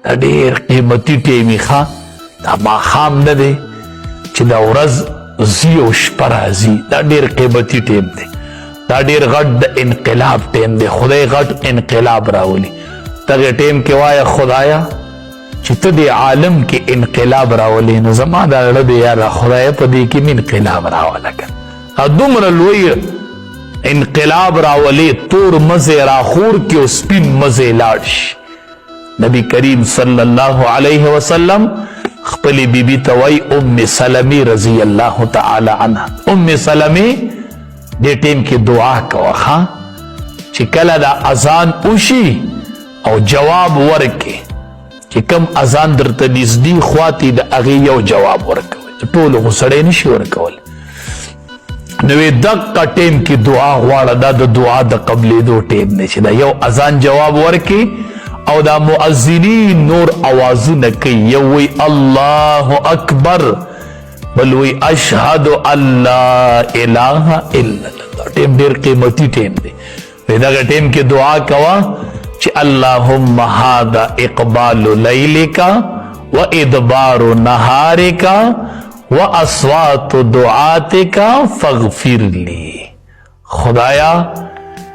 دا ډېر قیمتي ټیم یې ښه دا ماښام نه دی چې دا ورځ ځي او شپه راځي دا ډېر قیمتي ټیم دی دا ډېر غټ د انقلاب ټیم دی خدای غټ انقلاب راولي دغه ټیم کې وایه خدایه چې ته دې عالم کې انقلاب راولې نو زما دا زړه دی یاره خدایه په دې کې مې انقلاب راوله که دومره لوی انقلاب راولې تور مزې راخور کې او سپین مزې لاړ شي نبی کریم صلی الله علیه وسلم خپل بیبي ته وایي ام سلمې رضی الله تعالی عنها ام سلمې دې ټیم کې دعا کوه ښه چې کله دا اذان وشي او جواب ورکې چې کم اذان درته نږدې خواته د هغې یو جواب ورکوئ ټولو خو سړی نشي ورکولی نو دقه ټیم کې دعا غواړه دا د دعا د قبلېدو ټیم دی چې دا یو اذان جواب ورکې او دا مؤذنین نور اوازونه کوي یو وی الله اکبر بل وی اشهد ان لا اله الا الله ټیم ډېر قیمتي ټیم دی دغه ټیم کې دعا کوه چې اللهم هذا اقبال لیلک و ادبار نهارک و اصوات دعاتک فاغفر لی خدایا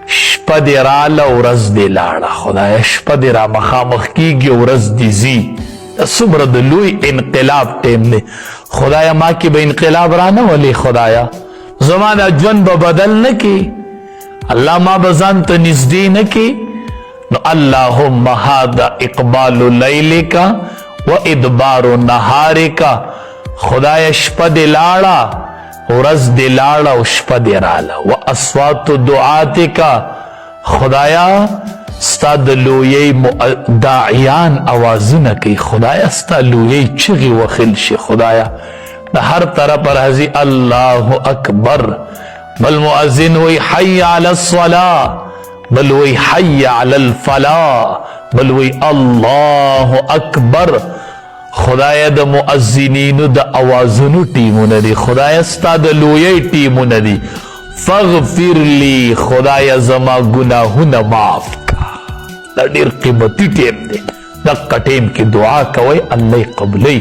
شپه دې راله ورځ دې لاړه خدایا شپه دې را مخامخ کیږي ورځ دې ځي دا څومره د لوی انقلاب ټیم دی خدایا ما کې به انقلاب رانه ولې خدایا زما دا ژوند به بدل نه کې الله ما به ځان ته نږدې نه کې نو اللهم هذا اقبال لیلک و ادبار نهارک خدای شپه دې لاړه ورځ دې لاړه او شپه دې راله و اصوات دعاتک خدایا ستا د لویۍ داعیان اوازونه کوي خدایا ستا لویۍ چغې وخیل شي خدایا د هر طرفه راځي الله اکبر بل مؤذن وی حی علی الصلاة بل وی حی علی الفلاح بل وی الله اکبر خدای د مؤذنینو د اوازونو ټیمونه دي خدای ستا د لویۍ ټیمونه دي فاغفر لی خدای زما ګناهونه معاف کا دا ډېر قیمتي ټیم دی دقه ټیم کې دعا کوئ الله یې قبلوي